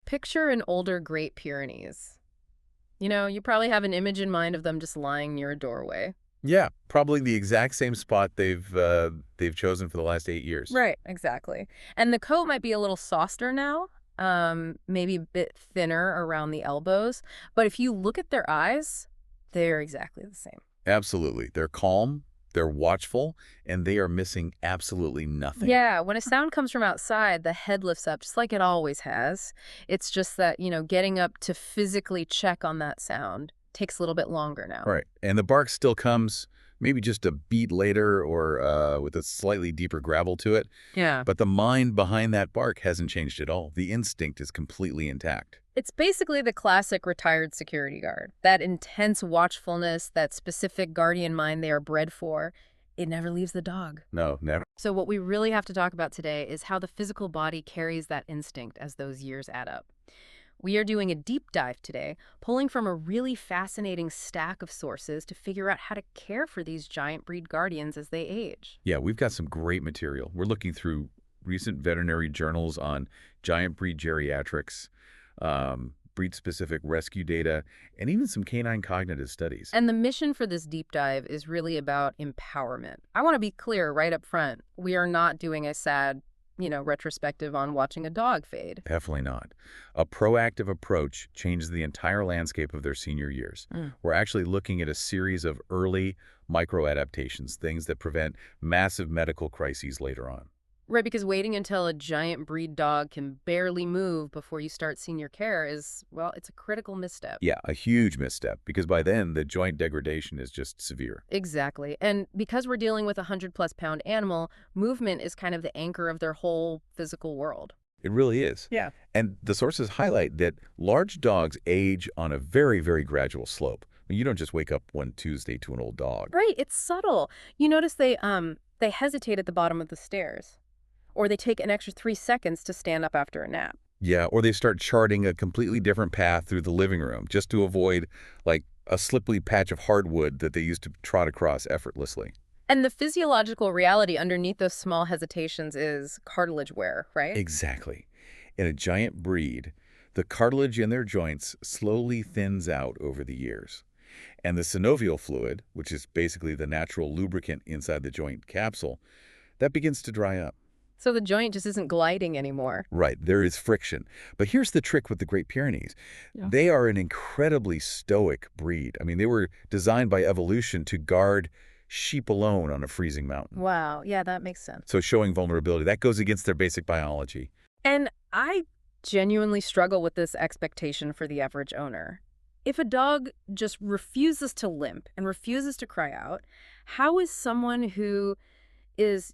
Picture an older Great Pyrenees. You probably have an image in mind of them just lying near a doorway. Yeah, probably the exact same spot they've chosen for the last 8 years. Right, exactly. And the coat might be a little softer now, maybe a bit thinner around the elbows. But if you look at their eyes, they're exactly the same. Absolutely. They're calm, they're watchful, and they are missing absolutely nothing. Yeah, when a sound comes from outside, the head lifts up just like it always has. It's just that, getting up to physically check on that sound takes a little bit longer now. Right. And the bark still comes maybe just a beat later or with a slightly deeper gravel to it. Yeah. But the mind behind that bark hasn't changed at all. The instinct is completely intact. It's basically the classic retired security guard. That intense watchfulness, that specific guardian mind they are bred for, it never leaves the dog. No, never. So what we really have to talk about today is how the physical body carries that instinct as those years add up. We are doing a deep dive today, pulling from a really fascinating stack of sources to figure out how to care for these giant breed guardians as they age. Yeah, we've got some great material. We're looking through recent veterinary journals on giant breed geriatrics, breed-specific rescue data, and even some canine cognitive studies. And the mission for this deep dive is really about empowerment. I want to be clear right up front. We are not doing a sad, retrospective on watching a dog fade. Definitely not. A proactive approach changes the entire landscape of their senior years. Mm. We're actually looking at a series of early micro-adaptations, things that prevent massive medical crises later on. Right, because waiting until a giant breed dog can barely move before you start senior care is, well, it's a critical misstep. Yeah, a huge misstep, because by then the joint degradation is just severe. Exactly. And because we're dealing with a 100-plus-pound animal, movement is kind of the anchor of their whole physical world. It really is. Yeah. And the sources highlight that large dogs age on a very, very gradual slope. I mean, you don't just wake up one Tuesday to an old dog. Right, it's subtle. You notice they hesitate at the bottom of the stairs, or they take an extra 3 seconds to stand up after a nap. Yeah, or they start charting a completely different path through the living room just to avoid, like, a slippery patch of hardwood that they used to trot across effortlessly. And the physiological reality underneath those small hesitations is cartilage wear, right? Exactly. In a giant breed, the cartilage in their joints slowly thins out over the years. And the synovial fluid, which is basically the natural lubricant inside the joint capsule, that begins to dry up. So the joint just isn't gliding anymore. Right, there is friction. But here's the trick with the Great Pyrenees. Yeah. They are an incredibly stoic breed. I mean, they were designed by evolution to guard sheep alone on a freezing mountain. Wow, yeah, that makes sense. So showing vulnerability, that goes against their basic biology. And I genuinely struggle with this expectation for the average owner. If a dog just refuses to limp and refuses to cry out, how is someone who is,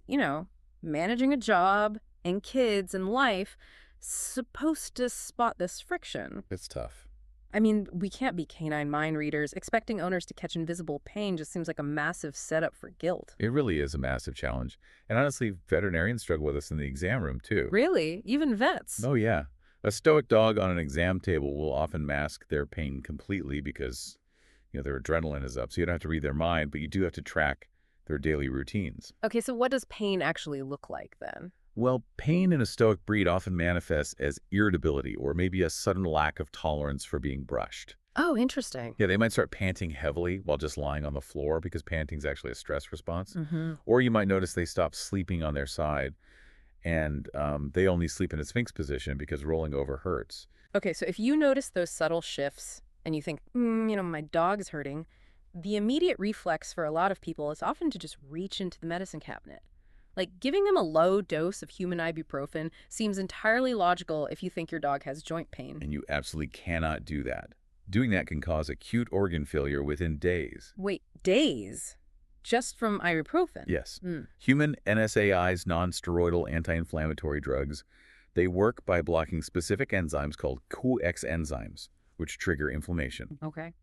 managing a job and kids and life supposed to spot this friction? It's tough. I mean, we can't be canine mind readers. Expecting owners to catch invisible pain just seems like a massive setup for guilt. It really is a massive challenge. And honestly, veterinarians struggle with this in the exam room, too. Really? Even vets? Oh, yeah. A stoic dog on an exam table will often mask their pain completely because, their adrenaline is up. So you don't have to read their mind, but you do have to track their daily routines. Okay, so what does pain actually look like then? Well, pain in a stoic breed often manifests as irritability or maybe a sudden lack of tolerance for being brushed. Oh, interesting. Yeah, they might start panting heavily while just lying on the floor because panting is actually a stress response. Mm-hmm. Or you might notice they stop sleeping on their side and they only sleep in a sphinx position because rolling over hurts. Okay, so if you notice those subtle shifts and you think, my dog is hurting, the immediate reflex for a lot of people is often to just reach into the medicine cabinet. Like, giving them a low dose of human ibuprofen seems entirely logical if you think your dog has joint pain. And you absolutely cannot do that. Doing that can cause acute organ failure within days. Wait, days? Just from ibuprofen? Yes. Mm. Human NSAIDs, non-steroidal anti-inflammatory drugs, they work by blocking specific enzymes called COX enzymes, which trigger inflammation. Okay.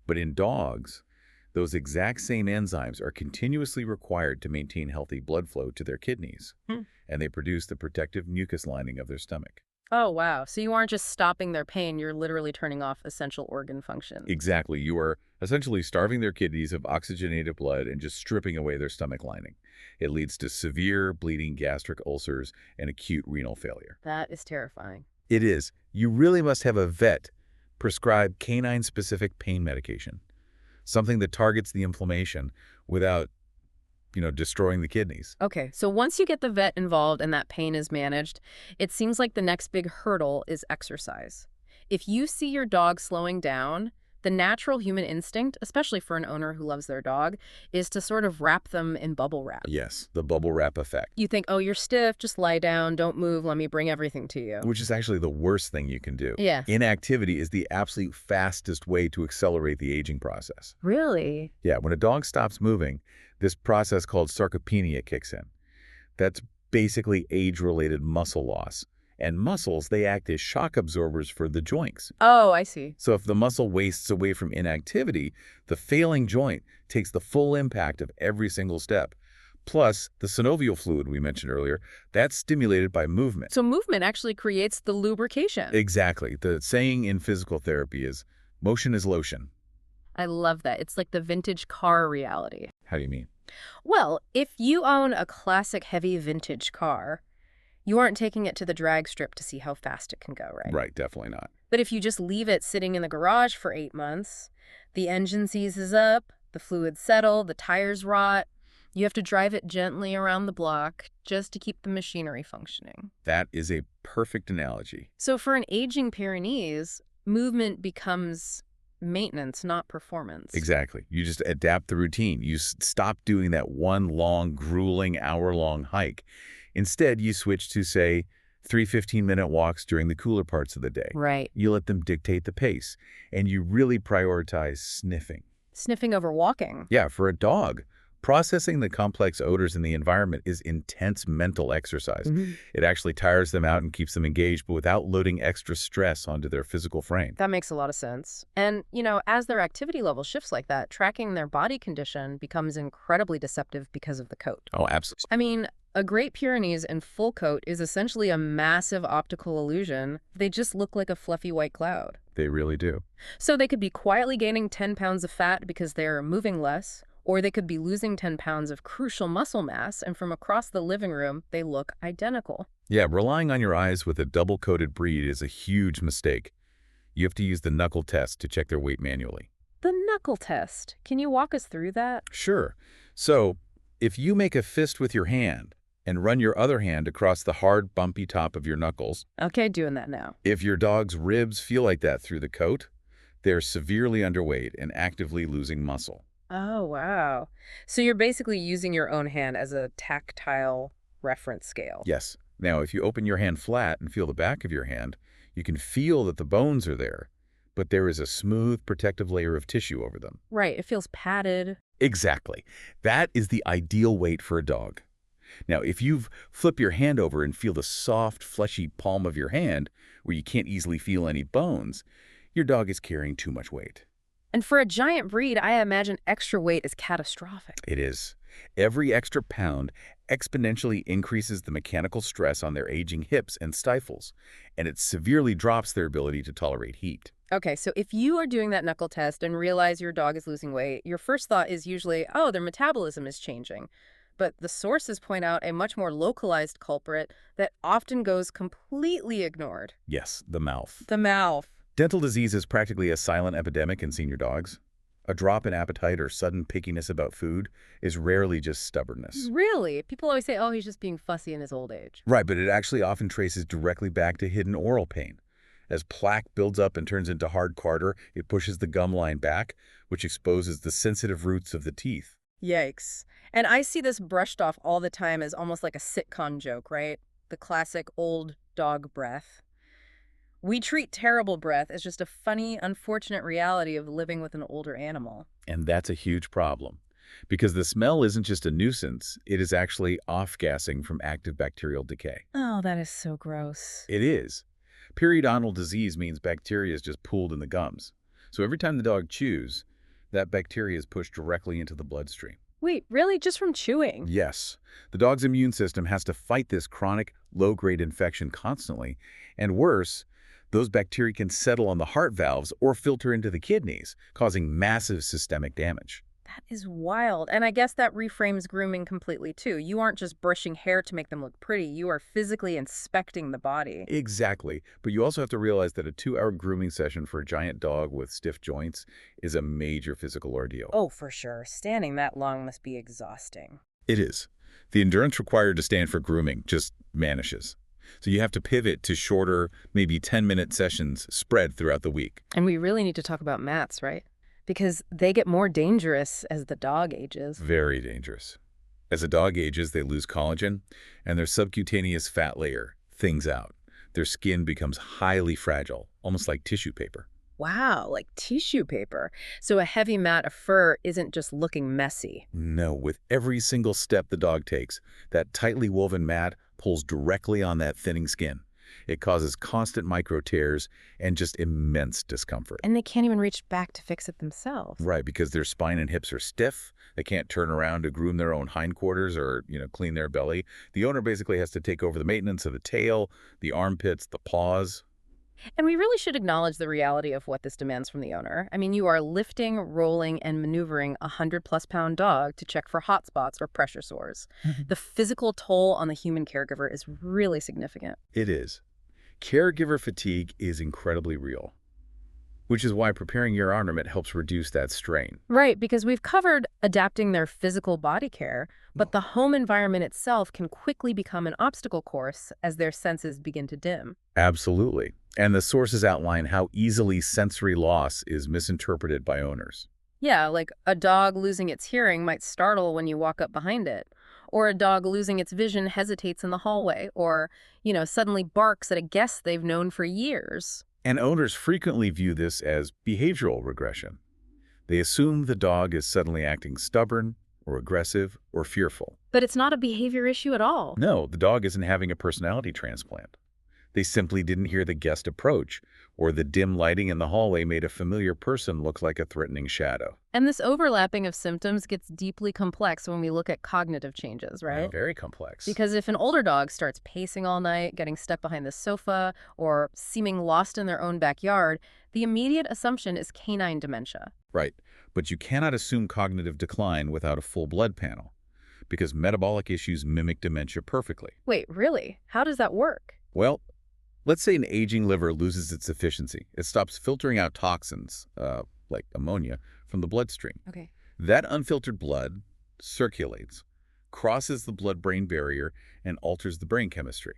But in dogs, those exact same enzymes are continuously required to maintain healthy blood flow to their kidneys, and they produce the protective mucus lining of their stomach. Oh, wow. So you aren't just stopping their pain, you're literally turning off essential organ function. Exactly. You are essentially starving their kidneys of oxygenated blood and just stripping away their stomach lining. It leads to severe bleeding gastric ulcers and acute renal failure. That is terrifying. It is. you really must have a vet prescribe canine-specific pain medication, something that targets the inflammation without, destroying the kidneys. Okay, so once you get the vet involved and that pain is managed, it seems like the next big hurdle is exercise. If you see your dog slowing down, the natural human instinct, especially for an owner who loves their dog, is to sort of wrap them in bubble wrap. Yes, the bubble wrap effect, You think, oh, you're stiff, just lie down, don't move, let me bring everything to you. which is actually the worst thing you can do. Yes. Inactivity is the absolute fastest way to accelerate the aging process. Really? Yeah, when a dog stops moving, this process called sarcopenia kicks in. That's basically age-related muscle loss. And muscles, they act as shock absorbers for the joints. Oh, I see. So if the muscle wastes away from inactivity, the failing joint takes the full impact of every single step. Plus, the synovial fluid we mentioned earlier, that's stimulated by movement. So movement actually creates the lubrication. Exactly. The saying in physical therapy is, motion is lotion. I love that. It's like the vintage car reality. How do you mean? Well, if you own a classic heavy vintage car, you aren't taking it to the drag strip to see how fast it can go, right? Right, definitely not. But if you just leave it sitting in the garage for 8 months, the engine seizes up, the fluids settle, the tires rot. You have to drive it gently around the block just to keep the machinery functioning. That is a perfect analogy. So for an aging Pyrenees, movement becomes maintenance, not performance. Exactly. You just adapt the routine. You stop doing that one long, grueling, hour-long hike. Instead, you switch to, say, 3 15-minute walks during the cooler parts of the day. Right. You let them dictate the pace, and you really prioritize sniffing. Sniffing over walking. Yeah, for a dog, processing the complex odors in the environment is intense mental exercise. It actually tires them out and keeps them engaged, but without loading extra stress onto their physical frame. That makes a lot of sense. And, as their activity level shifts like that, tracking their body condition becomes incredibly deceptive because of the coat. Oh, absolutely. I mean, a Great Pyrenees in full coat is essentially a massive optical illusion. They just look like a fluffy white cloud. They really do. So they could be quietly gaining 10 pounds of fat because they're moving less, or they could be losing 10 pounds of crucial muscle mass, and from across the living room, they look identical. Yeah, relying on your eyes with a double-coated breed is a huge mistake. You have to use the knuckle test to check their weight manually. The knuckle test. Can you walk us through that? Sure. So, if you make a fist with your hand and run your other hand across the hard, bumpy top of your knuckles, Okay, doing that now. if your dog's ribs feel like that through the coat, they're severely underweight and actively losing muscle. Oh, wow. So you're basically using your own hand as a tactile reference scale. Yes. Now, if you open your hand flat and feel the back of your hand, you can feel that the bones are there, but there is a smooth, protective layer of tissue over them. Right, it feels padded. Exactly. That is the ideal weight for a dog. Now, if you flip your hand over and feel the soft, fleshy palm of your hand, where you can't easily feel any bones, your dog is carrying too much weight. And for a giant breed, I imagine extra weight is catastrophic. It is. Every extra pound exponentially increases the mechanical stress on their aging hips and stifles, and it severely drops their ability to tolerate heat. Okay, so if you are doing that knuckle test and realize your dog is losing weight, your first thought is usually, oh, their metabolism is changing. But the sources point out a much more localized culprit that often goes completely ignored. Yes, the mouth. The mouth. Dental disease is practically a silent epidemic in senior dogs. A drop in appetite or sudden pickiness about food is rarely just stubbornness. Really? People always say, oh, he's just being fussy in his old age. Right, but it actually often traces directly back to hidden oral pain. As plaque builds up and turns into hard tartar, it pushes the gum line back, which exposes the sensitive roots of the teeth. Yikes. And I see this brushed off all the time as almost like a sitcom joke, right? The classic old dog breath. We treat terrible breath as just a funny, unfortunate reality of living with an older animal. And that's a huge problem. Because the smell isn't just a nuisance, it is actually off-gassing from active bacterial decay. Oh, that is so gross. It is. Periodontal disease means bacteria is just pooled in the gums. So every time the dog chews, that bacteria is pushed directly into the bloodstream. Wait, really? Just from chewing? Yes. The dog's immune system has to fight this chronic, low-grade infection constantly. And worse, those bacteria can settle on the heart valves or filter into the kidneys, causing massive systemic damage. That is wild. And I guess that reframes grooming completely too. You aren't just brushing hair to make them look pretty. You are physically inspecting the body. Exactly. But you also have to realize that a 2-hour grooming session for a giant dog with stiff joints is a major physical ordeal. Oh, for sure. Standing that long must be exhausting. It is. The endurance required to stand for grooming just vanishes. So you have to pivot to shorter, maybe 10-minute sessions spread throughout the week. And we really need to talk about mats, right? Because they get more dangerous as the dog ages. Very dangerous. As a dog ages, they lose collagen, and their subcutaneous fat layer thins out. Their skin becomes highly fragile, almost like tissue paper. Wow, like tissue paper. So a heavy mat of fur isn't just looking messy. No, with every single step the dog takes, that tightly woven mat pulls directly on that thinning skin. It causes constant micro tears and just immense discomfort. And they can't even reach back to fix it themselves. Right, because their spine and hips are stiff. They can't turn around to groom their own hindquarters or, clean their belly. The owner basically has to take over the maintenance of the tail, the armpits, the paws. And we really should acknowledge the reality of what this demands from the owner. I mean, you are lifting, rolling, and maneuvering a 100-plus-pound dog to check for hot spots or pressure sores. The physical toll on the human caregiver is really significant. It is. Caregiver fatigue is incredibly real, which is why preparing your ornament helps reduce that strain. Right, because we've covered adapting their physical body care, but the home environment itself can quickly become an obstacle course as their senses begin to dim. Absolutely. And the sources outline how easily sensory loss is misinterpreted by owners. Yeah, like a dog losing its hearing might startle when you walk up behind it. Or a dog losing its vision hesitates in the hallway. Or, suddenly barks at a guest they've known for years. And owners frequently view this as behavioral regression. They assume the dog is suddenly acting stubborn or aggressive or fearful. But it's not a behavior issue at all. No, the dog isn't having a personality transplant. They simply didn't hear the guest approach, or the dim lighting in the hallway made a familiar person look like a threatening shadow. And this overlapping of symptoms gets deeply complex when we look at cognitive changes, right? Very complex. Because if an older dog starts pacing all night, getting stuck behind the sofa, or seeming lost in their own backyard, the immediate assumption is canine dementia. Right. But you cannot assume cognitive decline without a full blood panel, because metabolic issues mimic dementia perfectly. Wait, really? How does that work? Well, let's say an aging liver loses its efficiency. It stops filtering out toxins, like ammonia, from the bloodstream. Okay. That unfiltered blood circulates, crosses the blood-brain barrier, and alters the brain chemistry.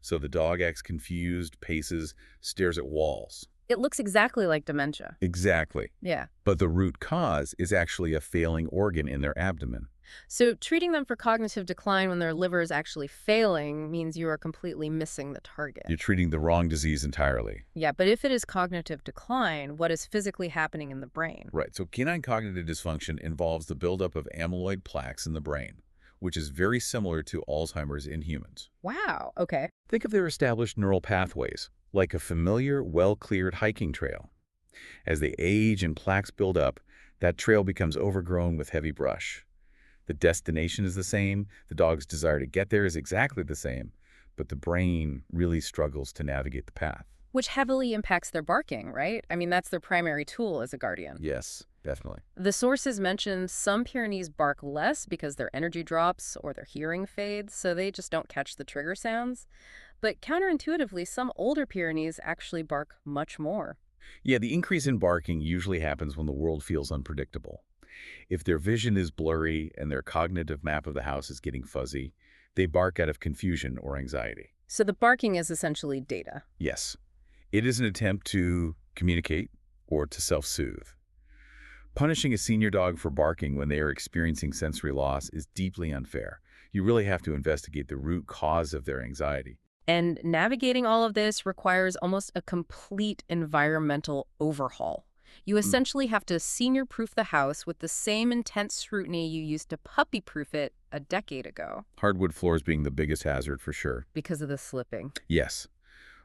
So the dog acts confused, paces, stares at walls. It looks exactly like dementia. Exactly. Yeah. But the root cause is actually a failing organ in their abdomen. So treating them for cognitive decline when their liver is actually failing means you are completely missing the target. You're treating the wrong disease entirely. Yeah, but if it is cognitive decline, what is physically happening in the brain? Right, so canine cognitive dysfunction involves the buildup of amyloid plaques in the brain, which is very similar to Alzheimer's in humans. Wow, okay. Think of their established neural pathways, like a familiar, well-cleared hiking trail. As they age and plaques build up, that trail becomes overgrown with heavy brush. The destination is the same, the dog's desire to get there is exactly the same, but the brain really struggles to navigate the path. Which heavily impacts their barking, right? I mean, that's their primary tool as a guardian. Yes, definitely. The sources mention some Pyrenees bark less because their energy drops or their hearing fades, so they just don't catch the trigger sounds. But counterintuitively, some older Pyrenees actually bark much more. Yeah, the increase in barking usually happens when the world feels unpredictable. If their vision is blurry and their cognitive map of the house is getting fuzzy, they bark out of confusion or anxiety. So the barking is essentially data. Yes, it is an attempt to communicate or to self-soothe. Punishing a senior dog for barking when they are experiencing sensory loss is deeply unfair. You really have to investigate the root cause of their anxiety. And navigating all of this requires almost a complete environmental overhaul. You essentially have to senior-proof the house with the same intense scrutiny you used to puppy-proof it a decade ago. Hardwood floors being the biggest hazard for sure. Because of the slipping. Yes.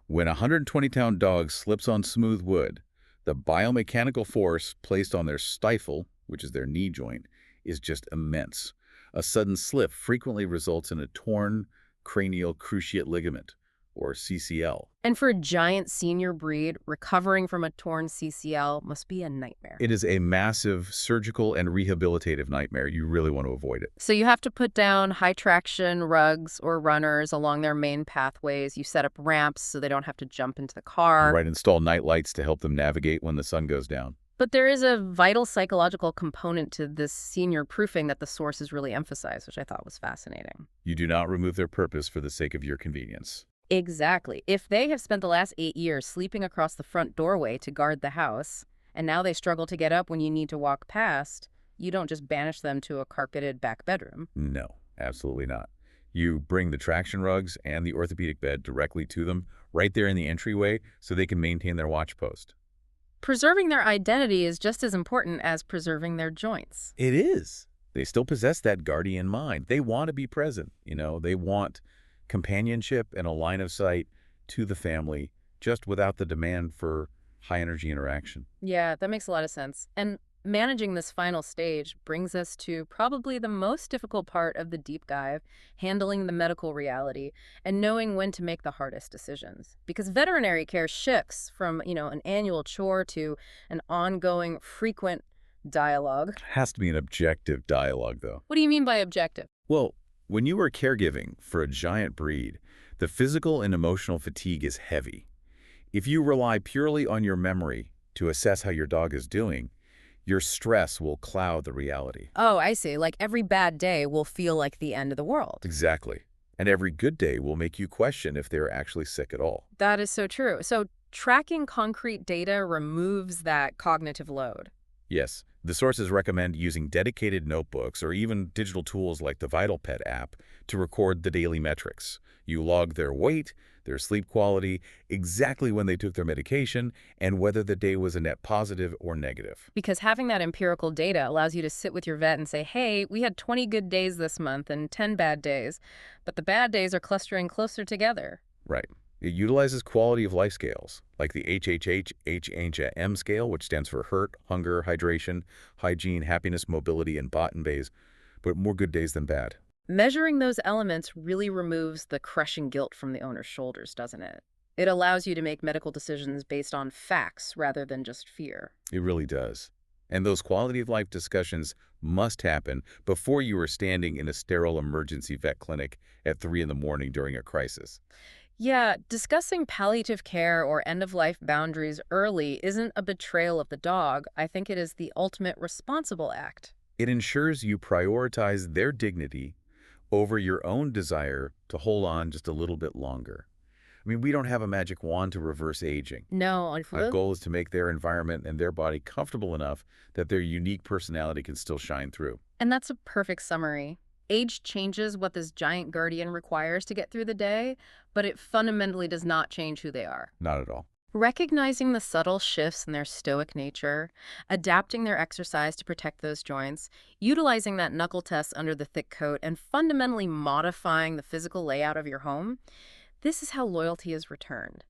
When a 120-pound dog slips on smooth wood, the biomechanical force placed on their stifle, which is their knee joint, is just immense. A sudden slip frequently results in a torn cranial cruciate ligament, or CCL. And for a giant senior breed, recovering from a torn CCL must be a nightmare. It is a massive surgical and rehabilitative nightmare. You really want to avoid it. So you have to put down high traction rugs or runners along their main pathways. You set up ramps so they don't have to jump into the car. Right, install night lights to help them navigate when the sun goes down. But there is a vital psychological component to this senior proofing that the sources really emphasize, which I thought was fascinating. You do not remove their purpose for the sake of your convenience. Exactly. If they have spent the last 8 years sleeping across the front doorway to guard the house, and now they struggle to get up when you need to walk past, you don't just banish them to a carpeted back bedroom. No, absolutely not. You bring the traction rugs and the orthopedic bed directly to them right there in the entryway so they can maintain their watch post. Preserving their identity is just as important as preserving their joints. It is. They still possess that guardian mind. They want to be present. They want companionship and a line of sight to the family, just without the demand for high-energy interaction. Yeah, that makes a lot of sense. And managing this final stage brings us to probably the most difficult part of the deep dive, handling the medical reality and knowing when to make the hardest decisions. Because veterinary care shifts from, an annual chore to an ongoing, frequent dialogue. Has to be an objective dialogue, though. What do you mean by objective? Well, when you are caregiving for a giant breed, the physical and emotional fatigue is heavy. If you rely purely on your memory to assess how your dog is doing, your stress will cloud the reality. Oh, I see. Like every bad day will feel like the end of the world. Exactly. And every good day will make you question if they're actually sick at all. That is so true. So tracking concrete data removes that cognitive load. Yes, the sources recommend using dedicated notebooks or even digital tools like the VitalPet app to record the daily metrics. You log their weight, their sleep quality, exactly when they took their medication, and whether the day was a net positive or negative. Because having that empirical data allows you to sit with your vet and say, hey, we had 20 good days this month and 10 bad days, but the bad days are clustering closer together. Right. It utilizes quality of life scales, like the HHH-H-M scale, which stands for hurt, hunger, hydration, hygiene, happiness, mobility, and bot and bays, but more good days than bad. Measuring those elements really removes the crushing guilt from the owner's shoulders, doesn't it? It allows you to make medical decisions based on facts rather than just fear. It really does. And those quality of life discussions must happen before you are standing in a sterile emergency vet clinic at 3 in the morning during a crisis. Yeah, discussing palliative care or end-of-life boundaries early isn't a betrayal of the dog. I think it is the ultimate responsible act. It ensures you prioritize their dignity over your own desire to hold on just a little bit longer. I mean, we don't have a magic wand to reverse aging. No, Our goal is to make their environment and their body comfortable enough that their unique personality can still shine through. and that's a perfect summary. Age changes what this giant guardian requires to get through the day, but it fundamentally does not change who they are. Not at all. Recognizing the subtle shifts in their stoic nature, adapting their exercise to protect those joints, utilizing that knuckle test under the thick coat, and fundamentally modifying the physical layout of your home, this is how loyalty is returned.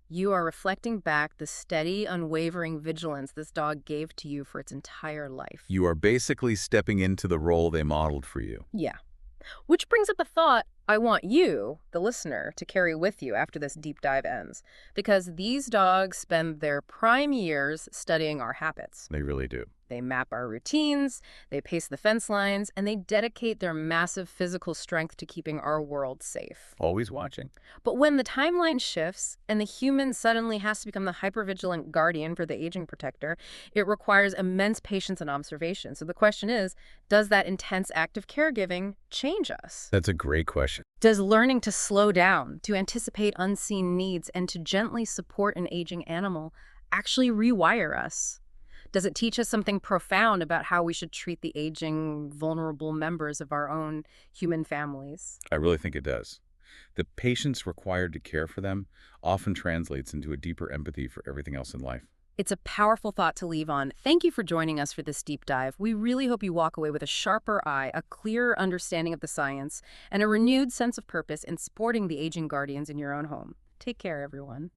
You are reflecting back the steady, unwavering vigilance this dog gave to you for its entire life. You are basically stepping into the role they modeled for you. Yeah. Which brings up a thought I want you, the listener, to carry with you after this deep dive ends. Because these dogs spend their prime years studying our habits. They really do. They map our routines, they pace the fence lines, and they dedicate their massive physical strength to keeping our world safe. Always watching. But when the timeline shifts and the human suddenly has to become the hypervigilant guardian for the aging protector, it requires immense patience and observation. So the question is, does that intense act of caregiving change us? That's a great question. Does learning to slow down, to anticipate unseen needs, and to gently support an aging animal actually rewire us? Does it teach us something profound about how we should treat the aging, vulnerable members of our own human families? I really think it does. The patience required to care for them often translates into a deeper empathy for everything else in life. It's a powerful thought to leave on. Thank you for joining us for this deep dive. We really hope you walk away with a sharper eye, a clearer understanding of the science, and a renewed sense of purpose in supporting the aging guardians in your own home. Take care, everyone.